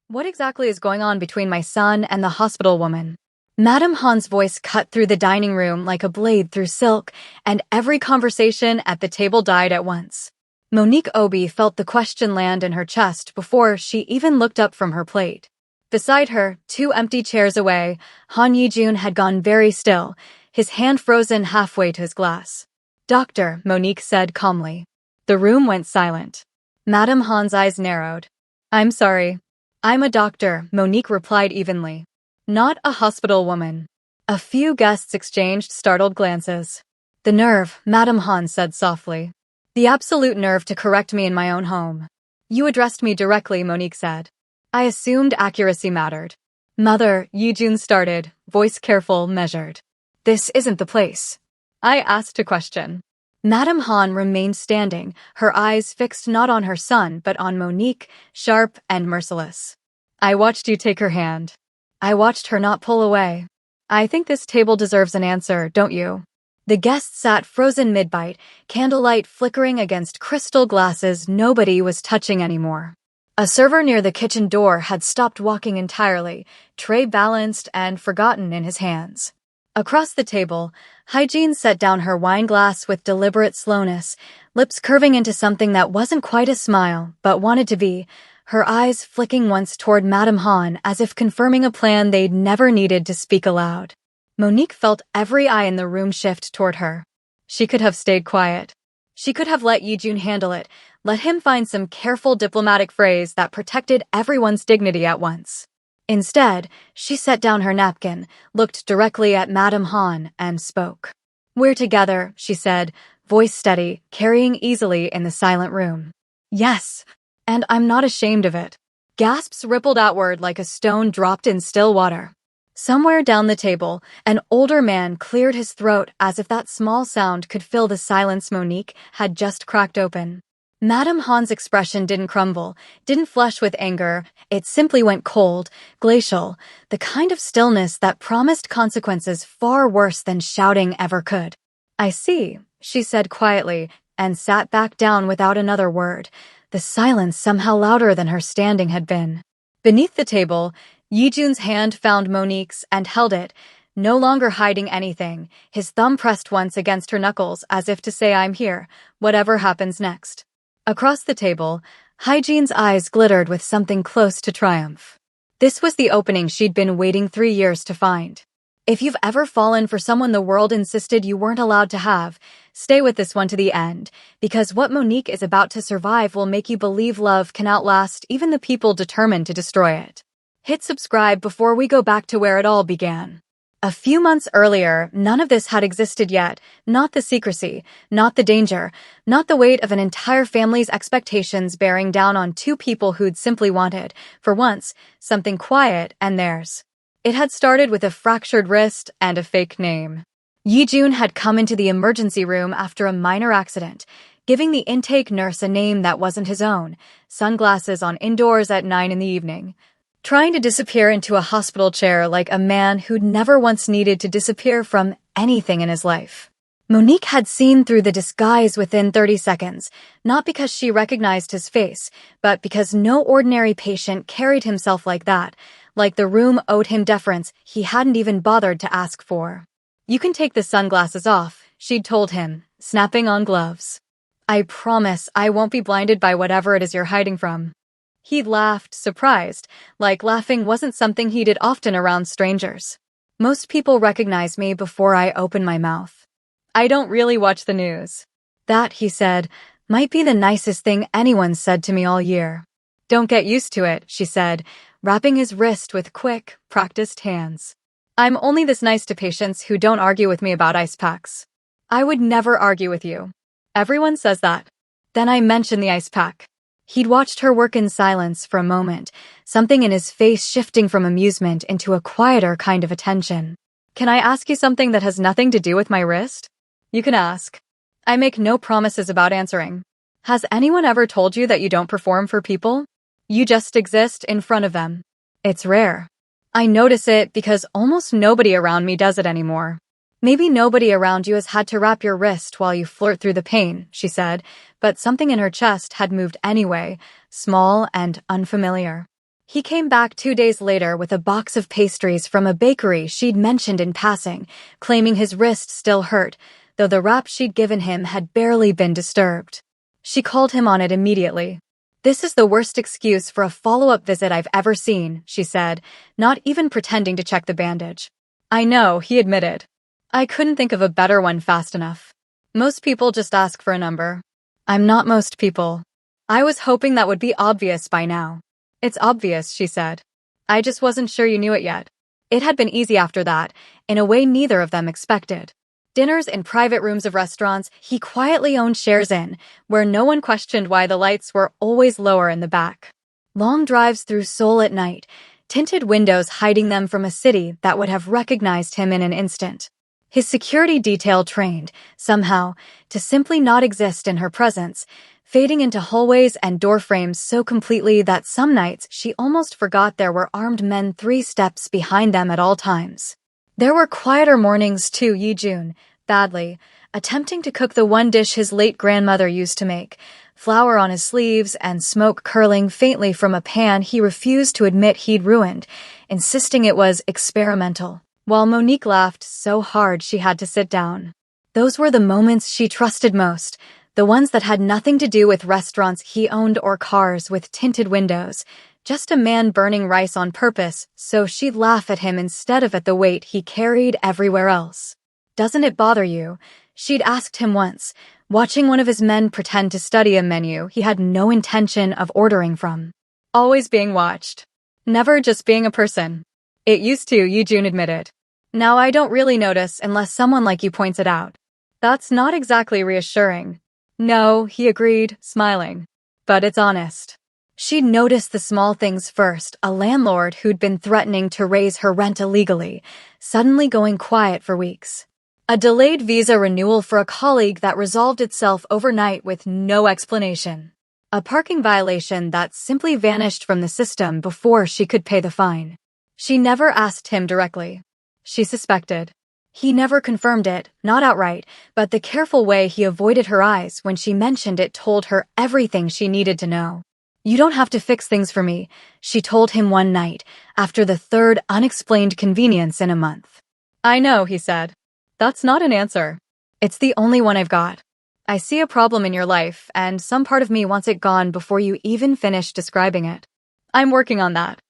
What exactly is going on between my son and the hospital woman? Madame Han's voice cut through the dining room like a blade through silk, and every conversation at the table died at once. Monique Obi felt the question land in her chest before she even looked up from her plate. Beside her, two empty chairs away, Han Yijun had gone very still, his hand frozen halfway to his glass. "Doctor," Monique said calmly. The room went silent. Madame Han's eyes narrowed. "I'm sorry. I'm a doctor," Monique replied evenly. "Not a hospital woman." A few guests exchanged startled glances. "The nerve," Madame Han said softly. "The absolute nerve to correct me in my own home." "You addressed me directly," Monique said. "I assumed accuracy mattered." "Mother," Yijun started, voice careful, measured. "This isn't the place." "I asked a question." Madame Han remained standing, her eyes fixed not on her son but on Monique, sharp and merciless. "I watched you take her hand. I watched her not pull away. I think this table deserves an answer, don't you?" The guests sat frozen mid-bite, candlelight flickering against crystal glasses nobody was touching anymore. A server near the kitchen door had stopped walking entirely, tray balanced and forgotten in his hands. Across the table, Hygiene set down her wine glass with deliberate slowness, lips curving into something that wasn't quite a smile, but wanted to be, her eyes flicking once toward Madame Han as if confirming a plan they'd never needed to speak aloud. Monique felt every eye in the room shift toward her. She could have stayed quiet. She could have let Yijun handle it, let him find some careful diplomatic phrase that protected everyone's dignity at once. Instead, she set down her napkin, looked directly at Madame Han, and spoke. "We're together," she said, voice steady, carrying easily in the silent room. "Yes, and I'm not ashamed of it." Gasps rippled outward like a stone dropped in still water. Somewhere down the table, an older man cleared his throat as if that small sound could fill the silence Monique had just cracked open. Madame Han's expression didn't crumble, didn't flush with anger, it simply went cold, glacial, the kind of stillness that promised consequences far worse than shouting ever could. "I see," she said quietly, and sat back down without another word, the silence somehow louder than her standing had been. Beneath the table, Yijun's hand found Monique's and held it, no longer hiding anything, his thumb pressed once against her knuckles as if to say, "I'm here, whatever happens next." Across the table, Hygiene's eyes glittered with something close to triumph. This was the opening she'd been waiting 3 years to find. If you've ever fallen for someone the world insisted you weren't allowed to have, stay with this one to the end, because what Monique is about to survive will make you believe love can outlast even the people determined to destroy it. Hit subscribe before we go back to where it all began. A few months earlier, none of this had existed yet, not the secrecy, not the danger, not the weight of an entire family's expectations bearing down on two people who'd simply wanted, for once, something quiet and theirs. It had started with a fractured wrist and a fake name. Yijun had come into the emergency room after a minor accident, giving the intake nurse a name that wasn't his own, sunglasses on indoors at 9 in the evening. Trying to disappear into a hospital chair like a man who'd never once needed to disappear from anything in his life. Monique had seen through the disguise within 30 seconds, not because she recognized his face, but because no ordinary patient carried himself like that, like the room owed him deference he hadn't even bothered to ask for. "You can take the sunglasses off," she'd told him, snapping on gloves. "I promise I won't be blinded by whatever it is you're hiding from." He laughed, surprised, like laughing wasn't something he did often around strangers. "Most people recognize me before I open my mouth. I don't really watch the news." That, he said, might be the nicest thing anyone's said to me all year. "Don't get used to it," she said, wrapping his wrist with quick, practiced hands. "I'm only this nice to patients who don't argue with me about ice packs. I would never argue with you. Everyone says that." Then I mention the ice pack. He'd watched her work in silence for a moment, something in his face shifting from amusement into a quieter kind of attention. "Can I ask you something that has nothing to do with my wrist?" "You can ask. I make no promises about answering." "Has anyone ever told you that you don't perform for people? You just exist in front of them." "It's rare. I notice it because almost nobody around me does it anymore." "Maybe nobody around you has had to wrap your wrist while you flirt through the pain," she said, but something in her chest had moved anyway, small and unfamiliar. He came back 2 days later with a box of pastries from a bakery she'd mentioned in passing, claiming his wrist still hurt, though the wrap she'd given him had barely been disturbed. She called him on it immediately. "This is the worst excuse for a follow-up visit I've ever seen," she said, not even pretending to check the bandage. "I know," he admitted. "I couldn't think of a better one fast enough. Most people just ask for a number." "I'm not most people." "I was hoping that would be obvious by now." "It's obvious," she said. "I just wasn't sure you knew it yet." It had been easy after that, in a way neither of them expected. Dinners in private rooms of restaurants he quietly owned shares in, where no one questioned why the lights were always lower in the back. Long drives through Seoul at night, tinted windows hiding them from a city that would have recognized him in an instant. His security detail trained, somehow, to simply not exist in her presence, fading into hallways and door frames so completely that some nights she almost forgot there were armed men 3 steps behind them at all times. There were quieter mornings too. Yi-jun, badly, attempting to cook the one dish his late grandmother used to make, flour on his sleeves and smoke curling faintly from a pan he refused to admit he'd ruined, insisting it was experimental, while Monique laughed so hard she had to sit down. Those were the moments she trusted most, the ones that had nothing to do with restaurants he owned or cars with tinted windows, just a man burning rice on purpose so she'd laugh at him instead of at the weight he carried everywhere else. "Doesn't it bother you?" she'd asked him once, watching one of his men pretend to study a menu he had no intention of ordering from. "Always being watched. Never just being a person." "It used to," Yi-jun admitted. "Now I don't really notice unless someone like you points it out." "That's not exactly reassuring." "No," he agreed, smiling. "But it's honest." She'd noticed the small things first, a landlord who'd been threatening to raise her rent illegally, suddenly going quiet for weeks. A delayed visa renewal for a colleague that resolved itself overnight with no explanation. A parking violation that simply vanished from the system before she could pay the fine. She never asked him directly. She suspected. He never confirmed it, not outright, but the careful way he avoided her eyes when she mentioned it told her everything she needed to know. "You don't have to fix things for me," she told him one night, after the 3rd unexplained convenience in a month. "I know," he said. "That's not an answer. It's the only one I've got. I see a problem in your life, and some part of me wants it gone before you even finish describing it. I'm working on that."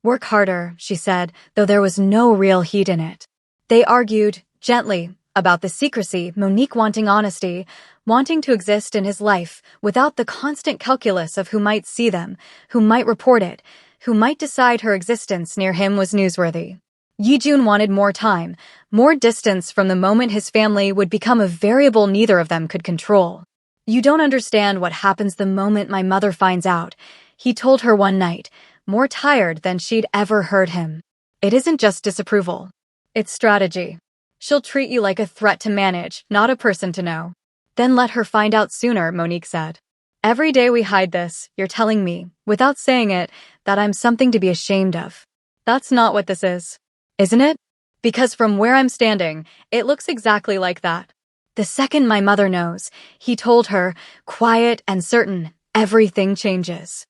"Work harder," she said, though there was no real heat in it. They argued, gently, about the secrecy, Monique wanting honesty, wanting to exist in his life without the constant calculus of who might see them, who might report it, who might decide her existence near him was newsworthy. Yi-jun wanted more time, more distance from the moment his family would become a variable neither of them could control. "You don't understand what happens the moment my mother finds out," he told her one night, more tired than she'd ever heard him. "It isn't just disapproval. It's strategy. She'll treat you like a threat to manage, not a person to know." "Then let her find out sooner," Monique said. "Every day we hide this, you're telling me, without saying it, that I'm something to be ashamed of. That's not what this is. Isn't it? Because from where I'm standing, it looks exactly like that. The second my mother knows," he told her, quiet and certain, "everything changes.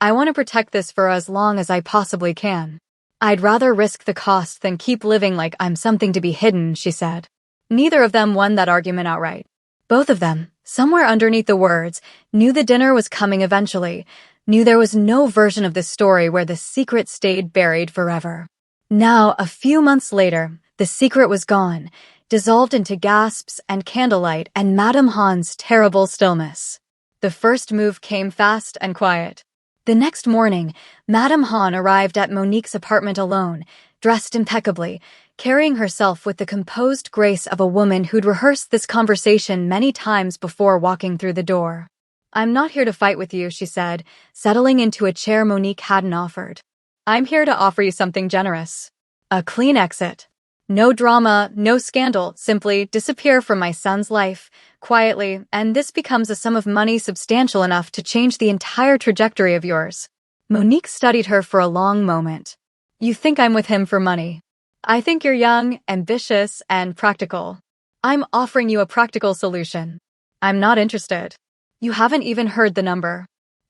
I want to protect this for as long as I possibly can. I'd rather risk the cost than keep living like I'm something to be hidden," she said. Neither of them won that argument outright. Both of them, somewhere underneath the words, knew the dinner was coming eventually, knew there was no version of this story where the secret stayed buried forever. Now, a few months later, the secret was gone, dissolved into gasps and candlelight and Madame Han's terrible stillness. The first move came fast and quiet. The next morning, Madame Han arrived at Monique's apartment alone, dressed impeccably, carrying herself with the composed grace of a woman who'd rehearsed this conversation many times before walking through the door. "I'm not here to fight with you," she said, settling into a chair Monique hadn't offered. "I'm here to offer you something generous. A clean exit. No drama, no scandal, simply disappear from my son's life, quietly, and this becomes a sum of money substantial enough to change the entire trajectory of yours." Monique studied her for a long moment. "You think I'm with him for money? I think you're young, ambitious, and practical. I'm offering you a practical solution. I'm not interested. You haven't even heard the number."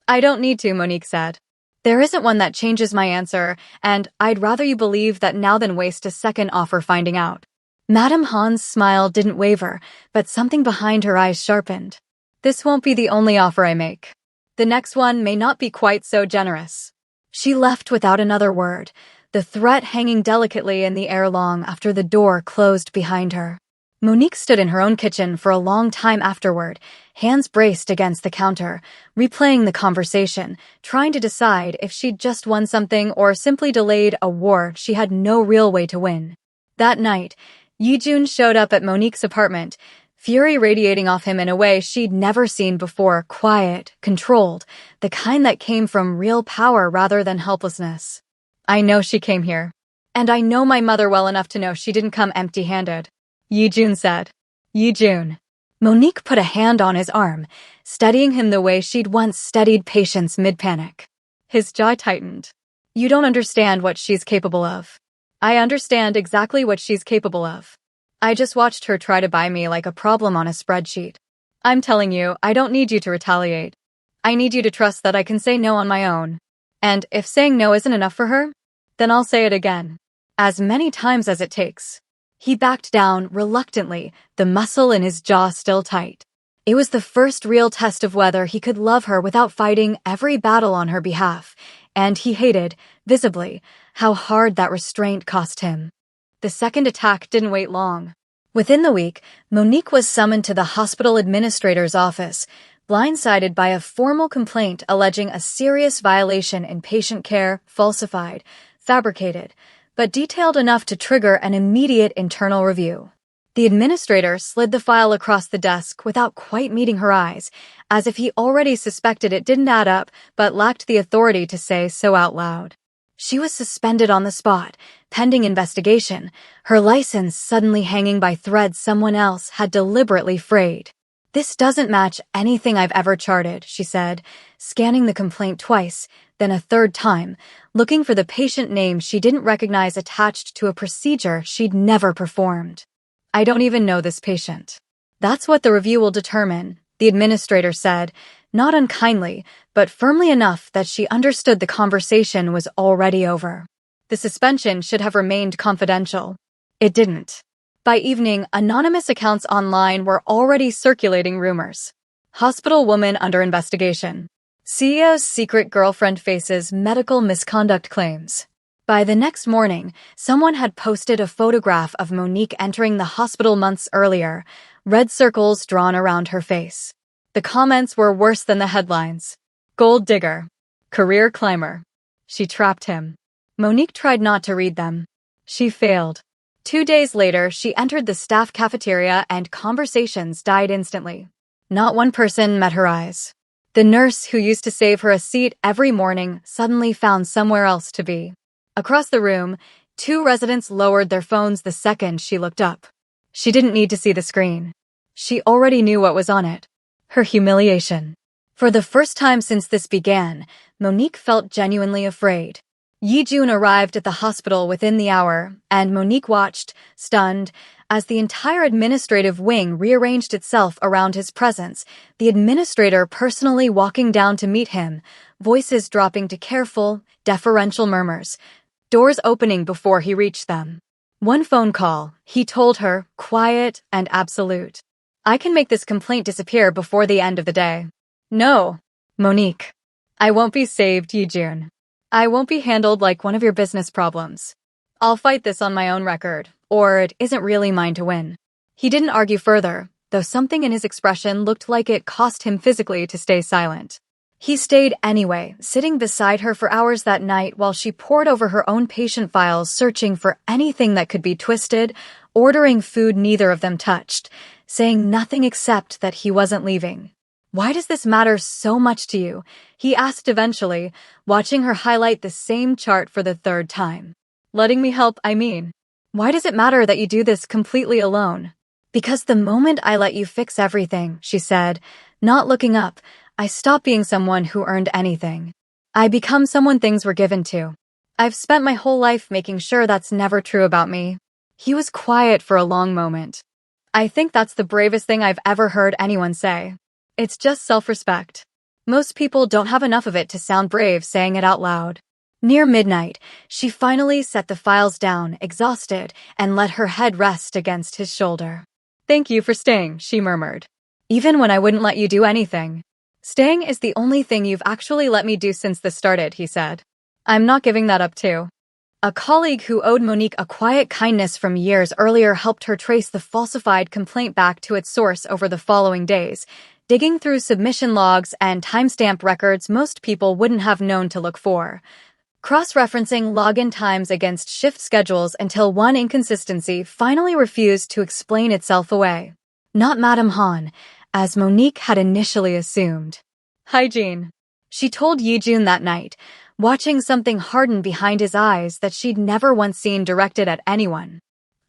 "I don't need to," Monique said. There isn't one that changes my answer, and I'd rather you believe that now than waste a second offer finding out. Madame Hahn's smile didn't waver, but something behind her eyes sharpened. This won't be the only offer I make. The next one may not be quite so generous. She left without another word, the threat hanging delicately in the air long after the door closed behind her. Monique stood in her own kitchen for a long time afterward, hands braced against the counter, replaying the conversation, trying to decide if she'd just won something or simply delayed a war she had no real way to win. That night, Yijun showed up at Monique's apartment, fury radiating off him in a way she'd never seen before, quiet, controlled, the kind that came from real power rather than helplessness. I know she came here. And I know my mother well enough to know she didn't come empty-handed, Yijun said. Yijun. Monique put a hand on his arm, steadying him the way she'd once steadied patience mid-panic. His jaw tightened. You don't understand what she's capable of. I understand exactly what she's capable of. I just watched her try to buy me like a problem on a spreadsheet. I'm telling you, I don't need you to retaliate. I need you to trust that I can say no on my own. And if saying no isn't enough for her, then I'll say it again. As many times as it takes. He backed down reluctantly, the muscle in his jaw still tight. It was the first real test of whether he could love her without fighting every battle on her behalf, and he hated, visibly, how hard that restraint cost him. The second attack didn't wait long. Within the week, Monique was summoned to the hospital administrator's office, blindsided by a formal complaint alleging a serious violation in patient care, falsified, fabricated, but detailed enough to trigger an immediate internal review. The administrator slid the file across the desk without quite meeting her eyes, as if he already suspected it didn't add up but lacked the authority to say so out loud. She was suspended on the spot, pending investigation, her license suddenly hanging by threads someone else had deliberately frayed. This doesn't match anything I've ever charted, she said, scanning the complaint twice, then a third time, looking for the patient name she didn't recognize attached to a procedure she'd never performed. I don't even know this patient. That's what the review will determine, the administrator said, not unkindly, but firmly enough that she understood the conversation was already over. The suspension should have remained confidential. It didn't. By evening, anonymous accounts online were already circulating rumors. Hospital woman under investigation. CEO's secret girlfriend faces medical misconduct claims. By the next morning, someone had posted a photograph of Monique entering the hospital months earlier, red circles drawn around her face. The comments were worse than the headlines. Gold digger. Career climber. She trapped him. Monique tried not to read them. She failed. 2 days later, she entered the staff cafeteria and conversations died instantly. Not one person met her eyes. The nurse who used to save her a seat every morning suddenly found somewhere else to be. Across the room, 2 residents lowered their phones the second she looked up. She didn't need to see the screen. She already knew what was on it. Her humiliation. For the first time since this began, Monique felt genuinely afraid. Yijun arrived at the hospital within the hour, and Monique watched, stunned, as the entire administrative wing rearranged itself around his presence, the administrator personally walking down to meet him, voices dropping to careful, deferential murmurs, doors opening before he reached them. One phone call, he told her, quiet and absolute. I can make this complaint disappear before the end of the day. No, Monique. I won't be saved, Yijun. I won't be handled like one of your business problems. I'll fight this on my own record, or it isn't really mine to win. He didn't argue further, though something in his expression looked like it cost him physically to stay silent. He stayed anyway, sitting beside her for hours that night while she pored over her own patient files searching for anything that could be twisted, ordering food neither of them touched, saying nothing except that he wasn't leaving. Why does this matter so much to you? He asked eventually, watching her highlight the same chart for the 3rd time. Letting me help, I mean. Why does it matter that you do this completely alone? Because the moment I let you fix everything, she said, not looking up, I stop being someone who earned anything. I become someone things were given to. I've spent my whole life making sure that's never true about me. He was quiet for a long moment. I think that's the bravest thing I've ever heard anyone say. It's just self-respect. Most people don't have enough of it to sound brave saying it out loud. Near midnight, she finally set the files down, exhausted, and let her head rest against his shoulder. "Thank you for staying," she murmured. "Even when I wouldn't let you do anything." "Staying is the only thing you've actually let me do since this started," he said. "I'm not giving that up too." A colleague who owed Monique a quiet kindness from years earlier helped her trace the falsified complaint back to its source over the following days, digging through submission logs and timestamp records most people wouldn't have known to look for. Cross-referencing login times against shift schedules until one inconsistency finally refused to explain itself away. Not Madame Han, as Monique had initially assumed. "Hygiene," she told Yijun that night, watching something harden behind his eyes that she'd never once seen directed at anyone.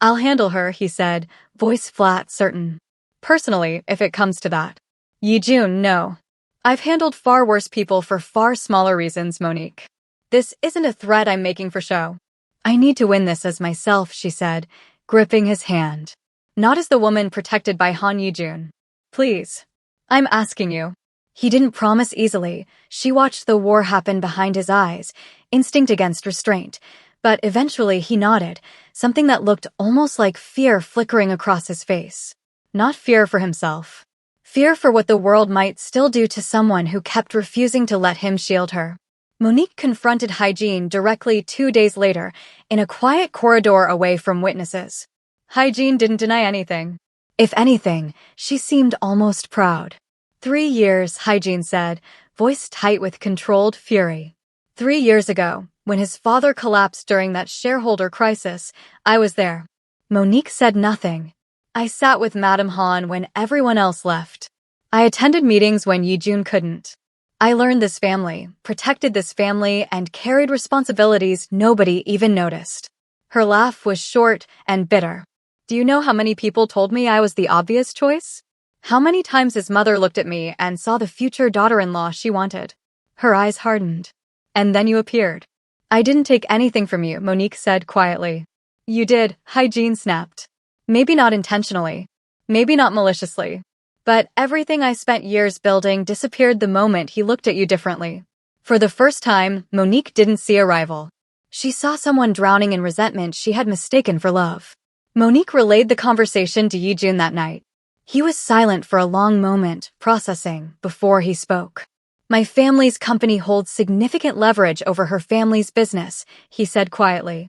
"I'll handle her," he said, voice flat, certain. "Personally, if it comes to that." Yijun, no. "I've handled far worse people for far smaller reasons, Monique. This isn't a threat I'm making for show. I need to win this as myself," she said, gripping his hand. "Not as the woman protected by Han Yijun. Please. I'm asking you." He didn't promise easily. She watched the war happen behind his eyes, instinct against restraint. But eventually he nodded, something that looked almost like fear flickering across his face. Not fear for himself. Fear for what the world might still do to someone who kept refusing to let him shield her. Monique confronted Hygiene directly 2 days later, in a quiet corridor away from witnesses. Hygiene didn't deny anything. If anything, she seemed almost proud. 3 years, Hygiene said, voice tight with controlled fury. 3 years ago, when his father collapsed during that shareholder crisis, I was there. Monique said nothing. I sat with Madame Han when everyone else left. I attended meetings when Yijun couldn't. I learned this family, protected this family, and carried responsibilities nobody even noticed. Her laugh was short and bitter. Do you know how many people told me I was the obvious choice? How many times his mother looked at me and saw the future daughter-in-law she wanted? Her eyes hardened. And then you appeared. I didn't take anything from you, Monique said quietly. You did, Hygiene snapped. Maybe not intentionally. Maybe not maliciously. But everything I spent years building disappeared the moment he looked at you differently. For the first time, Monique didn't see a rival. She saw someone drowning in resentment she had mistaken for love. Monique relayed the conversation to Yijun that night. He was silent for a long moment, processing, before he spoke. My family's company holds significant leverage over her family's business, he said quietly.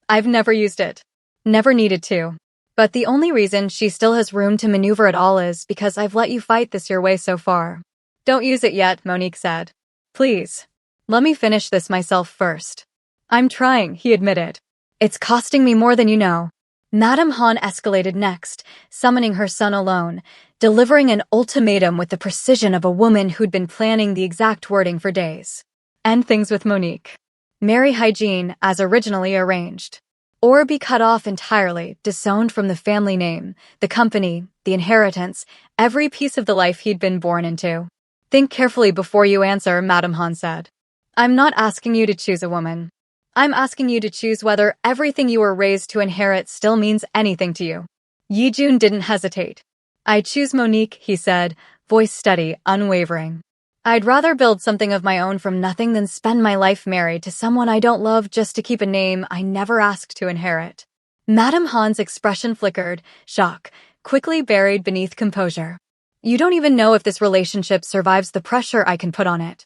I've never used it. Never needed to. But the only reason she still has room to maneuver at all is because I've let you fight this your way so far. Don't use it yet, Monique said. Please. Let me finish this myself first. I'm trying, he admitted. It's costing me more than you know. Madame Han escalated next, summoning her son alone, delivering an ultimatum with the precision of a woman who'd been planning the exact wording for days. End things with Monique. Marry Hygiene as originally arranged. Or be cut off entirely, disowned from the family name, the company, the inheritance, every piece of the life he'd been born into. Think carefully before you answer, Madame Han said. I'm not asking you to choose a woman. I'm asking you to choose whether everything you were raised to inherit still means anything to you. Yijun didn't hesitate. I choose Monique, he said, voice steady, unwavering. I'd rather build something of my own from nothing than spend my life married to someone I don't love just to keep a name I never asked to inherit. Madame Han's expression flickered, shock, quickly buried beneath composure. You don't even know if this relationship survives the pressure I can put on it.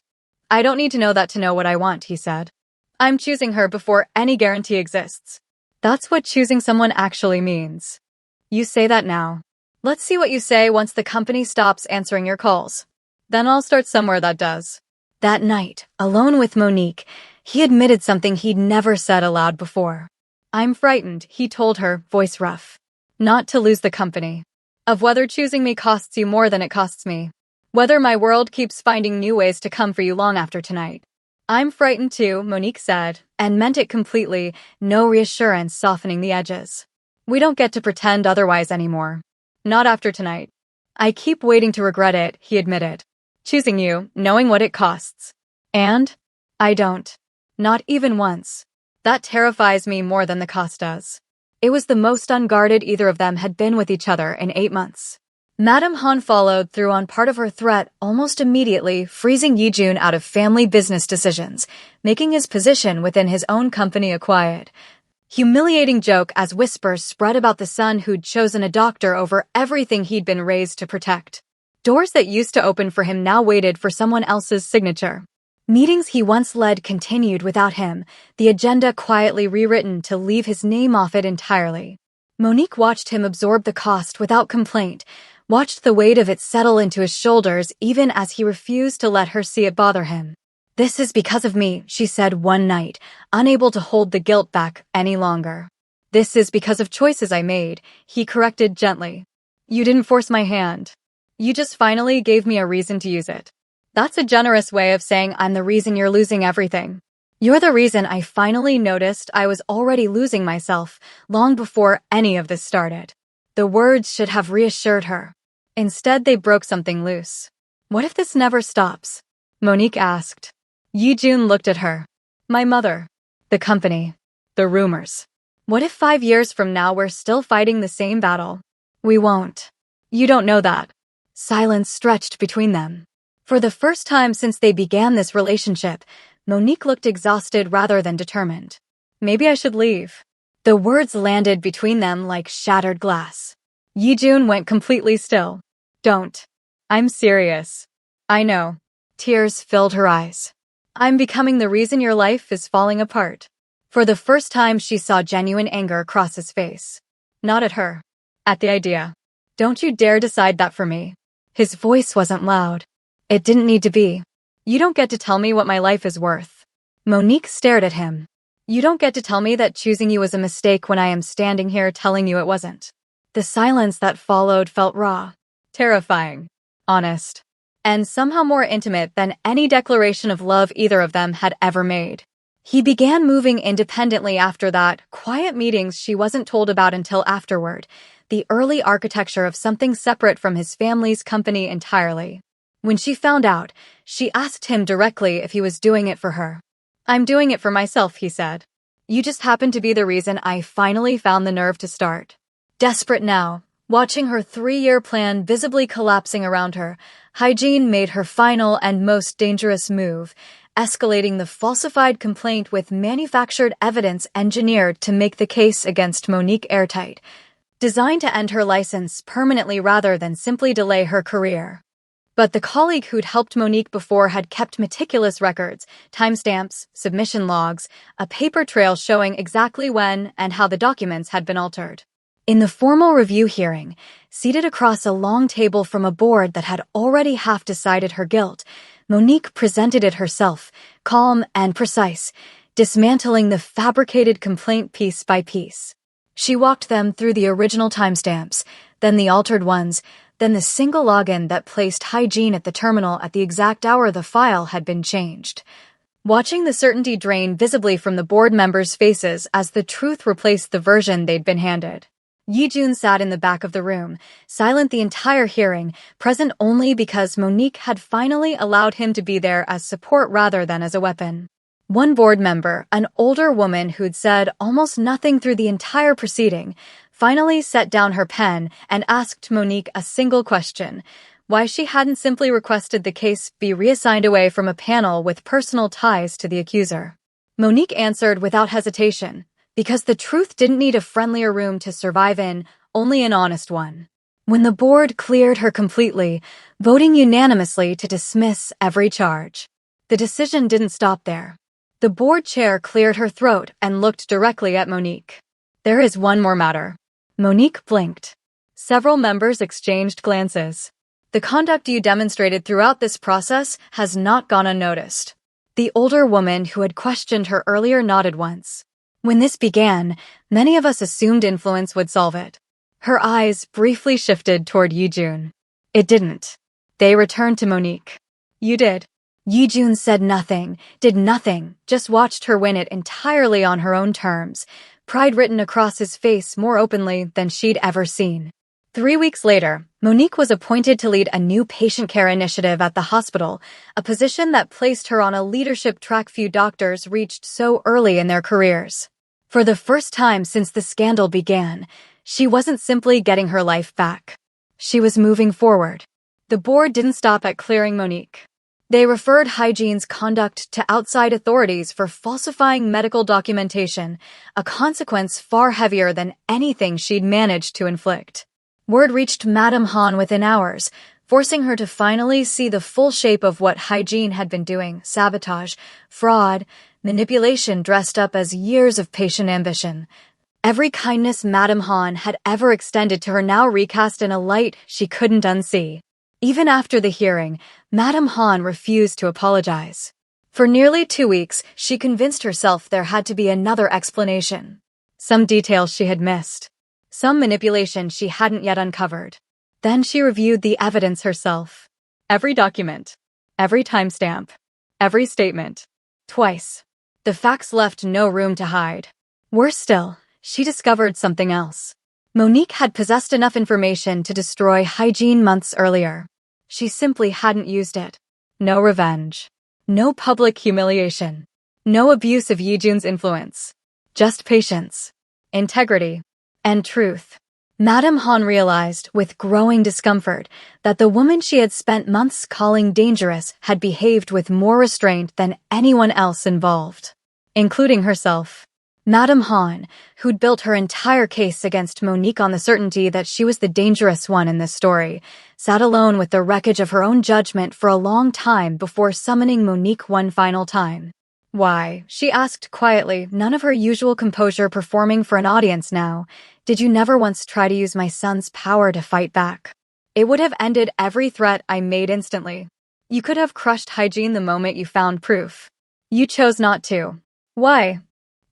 I don't need to know that to know what I want, he said. I'm choosing her before any guarantee exists. That's what choosing someone actually means. You say that now. Let's see what you say once the company stops answering your calls. Then I'll start somewhere that does. That night, alone with Monique, he admitted something he'd never said aloud before. I'm frightened, he told her, voice rough. Not to lose the company. Of whether choosing me costs you more than it costs me. Whether my world keeps finding new ways to come for you long after tonight. I'm frightened too, Monique said, and meant it completely, no reassurance softening the edges. We don't get to pretend otherwise anymore. Not after tonight. I keep waiting to regret it, he admitted. Choosing you, knowing what it costs. And? I don't. Not even once. That terrifies me more than the cost does. It was the most unguarded either of them had been with each other in 8 months. Madame Han followed through on part of her threat almost immediately, freezing Yijun out of family business decisions, making his position within his own company a quiet, humiliating joke as whispers spread about the son who'd chosen a doctor over everything he'd been raised to protect. Doors that used to open for him now waited for someone else's signature. Meetings he once led continued without him, the agenda quietly rewritten to leave his name off it entirely. Monique watched him absorb the cost without complaint, watched the weight of it settle into his shoulders even as he refused to let her see it bother him. "This is because of me," she said one night, unable to hold the guilt back any longer. "This is because of choices I made," he corrected gently. "You didn't force my hand. You just finally gave me a reason to use it." That's a generous way of saying I'm the reason you're losing everything. You're the reason I finally noticed I was already losing myself long before any of this started. The words should have reassured her. Instead, they broke something loose. "What if this never stops?" Monique asked. Yijun looked at her. "My mother. The company. The rumors. What if 5 years from now we're still fighting the same battle?" "We won't. You don't know that." Silence stretched between them. For the first time since they began this relationship, Monique looked exhausted rather than determined. "Maybe I should leave." The words landed between them like shattered glass. Yijun went completely still. "Don't. I'm serious." "I know." Tears filled her eyes. "I'm becoming the reason your life is falling apart." For the first time, she saw genuine anger cross his face. Not at her. At the idea. "Don't you dare decide that for me." His voice wasn't loud. It didn't need to be. "You don't get to tell me what my life is worth." Monique stared at him. "You don't get to tell me that choosing you was a mistake when I am standing here telling you it wasn't." The silence that followed felt raw, terrifying, honest, and somehow more intimate than any declaration of love either of them had ever made. He began moving independently after that, quiet meetings she wasn't told about until afterward, the early architecture of something separate from his family's company entirely. When she found out, she asked him directly if he was doing it for her. "I'm doing it for myself," he said. "You just happen to be the reason I finally found the nerve to start." Desperate now, watching her 3-year plan visibly collapsing around her, Hygiene made her final and most dangerous move, escalating the falsified complaint with manufactured evidence engineered to make the case against Monique airtight, designed to end her license permanently rather than simply delay her career. But the colleague who'd helped Monique before had kept meticulous records, timestamps, submission logs, a paper trail showing exactly when and how the documents had been altered. In the formal review hearing, seated across a long table from a board that had already half decided her guilt, Monique presented it herself, calm and precise, dismantling the fabricated complaint piece by piece. She walked them through the original timestamps, then the altered ones, then the single login that placed Hygiene at the terminal at the exact hour the file had been changed. Watching the certainty drain visibly from the board members' faces as the truth replaced the version they'd been handed. Yijun sat in the back of the room, silent the entire hearing, present only because Monique had finally allowed him to be there as support rather than as a weapon. One board member, an older woman who'd said almost nothing through the entire proceeding, finally set down her pen and asked Monique a single question: why she hadn't simply requested the case be reassigned away from a panel with personal ties to the accuser. Monique answered without hesitation, because the truth didn't need a friendlier room to survive in, only an honest one. When the board cleared her completely, voting unanimously to dismiss every charge, the decision didn't stop there. The board chair cleared her throat and looked directly at Monique. "There is one more matter." Monique blinked. Several members exchanged glances. "The conduct you demonstrated throughout this process has not gone unnoticed." The older woman who had questioned her earlier nodded once. "When this began, many of us assumed influence would solve it." Her eyes briefly shifted toward Yijun. It didn't. They returned to Monique. "You did." Yijun said nothing, did nothing, just watched her win it entirely on her own terms, pride written across his face more openly than she'd ever seen. 3 weeks later, Monique was appointed to lead a new patient care initiative at the hospital, a position that placed her on a leadership track few doctors reached so early in their careers. For the first time since the scandal began, she wasn't simply getting her life back. She was moving forward. The board didn't stop at clearing Monique. They referred Hygiene's conduct to outside authorities for falsifying medical documentation, a consequence far heavier than anything she'd managed to inflict. Word reached Madame Han within hours, forcing her to finally see the full shape of what Hygiene had been doing: sabotage, fraud, manipulation dressed up as years of patient ambition. Every kindness Madame Han had ever extended to her now recast in a light she couldn't unsee. Even after the hearing, Madame Han refused to apologize. For nearly 2 weeks, she convinced herself there had to be another explanation. Some details she had missed. Some manipulation she hadn't yet uncovered. Then she reviewed the evidence herself. Every document. Every timestamp. Every statement. Twice. The facts left no room to hide. Worse still, she discovered something else. Monique had possessed enough information to destroy Hygiene months earlier. She simply hadn't used it. No revenge. No public humiliation. No abuse of Yijune's influence. Just patience, integrity, and truth. Madame Han realized, with growing discomfort, that the woman she had spent months calling dangerous had behaved with more restraint than anyone else involved, including herself. Madame Han, who'd built her entire case against Monique on the certainty that she was the dangerous one in this story, sat alone with the wreckage of her own judgment for a long time before summoning Monique one final time. "Why?" she asked quietly, none of her usual composure performing for an audience now. "Did you never once try to use my son's power to fight back? It would have ended every threat I made instantly. You could have crushed Hygiene the moment you found proof. You chose not to. Why?"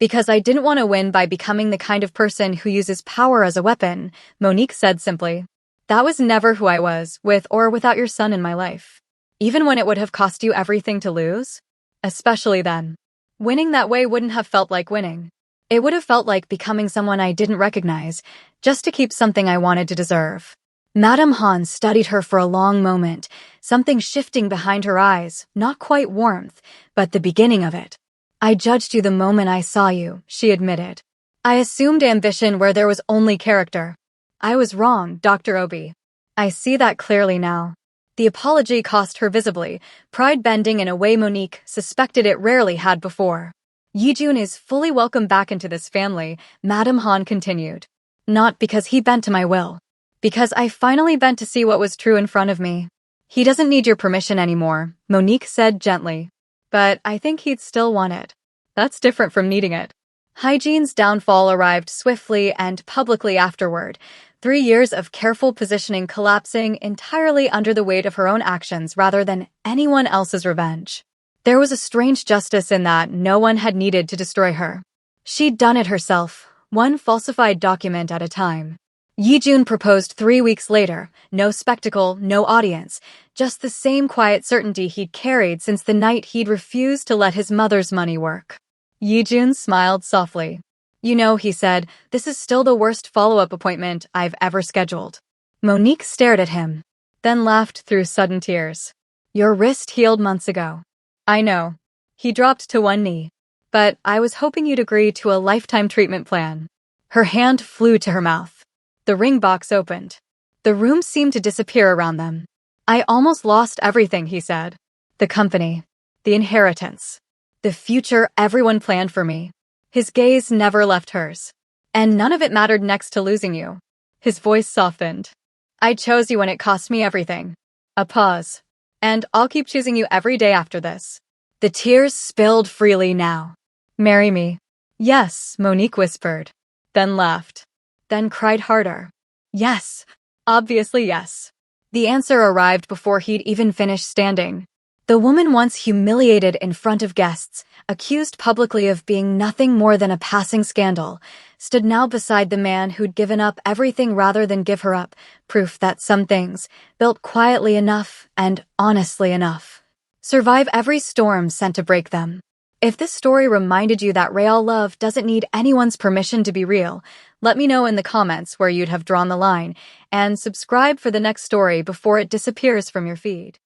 "Because I didn't want to win by becoming the kind of person who uses power as a weapon," Monique said simply. "That was never who I was, with or without your son in my life. Even when it would have cost you everything to lose? Especially then. Winning that way wouldn't have felt like winning. It would have felt like becoming someone I didn't recognize, just to keep something I wanted to deserve." Madame Han studied her for a long moment, something shifting behind her eyes, not quite warmth, but the beginning of it. "I judged you the moment I saw you," she admitted. "I assumed ambition where there was only character. I was wrong, Dr. Obi. I see that clearly now." The apology cost her visibly, pride bending in a way Monique suspected it rarely had before. "Yijun is fully welcome back into this family," Madame Han continued. "Not because he bent to my will. Because I finally bent to see what was true in front of me. He doesn't need your permission anymore," Monique said gently. "But I think he'd still want it. That's different from needing it." Hygiene's downfall arrived swiftly and publicly afterward, 3 years of careful positioning collapsing entirely under the weight of her own actions rather than anyone else's revenge. There was a strange justice in that no one had needed to destroy her. She'd done it herself, one falsified document at a time. Yijun proposed 3 weeks later, no spectacle, no audience, just the same quiet certainty he'd carried since the night he'd refused to let his mother's money work. Yijun smiled softly. "You know," he said, "this is still the worst follow-up appointment I've ever scheduled." Monique stared at him, then laughed through sudden tears. "Your wrist healed months ago." "I know." He dropped to one knee. "But I was hoping you'd agree to a lifetime treatment plan." Her hand flew to her mouth. The ring box opened. The room seemed to disappear around them. "I almost lost everything," he said. "The company, the inheritance, the future everyone planned for me." His gaze never left hers. "And none of it mattered next to losing you." His voice softened. "I chose you when it cost me everything." A pause. "And I'll keep choosing you every day after this." The tears spilled freely now. "Marry me." "Yes," Monique whispered. Then laughed. Then cried harder. "Yes. Obviously yes." The answer arrived before he'd even finished standing. The woman once humiliated in front of guests, accused publicly of being nothing more than a passing scandal, stood now beside the man who'd given up everything rather than give her up, proof that some things, built quietly enough and honestly enough, survive every storm sent to break them. If this story reminded you that real love doesn't need anyone's permission to be real, let me know in the comments where you'd have drawn the line, and subscribe for the next story before it disappears from your feed.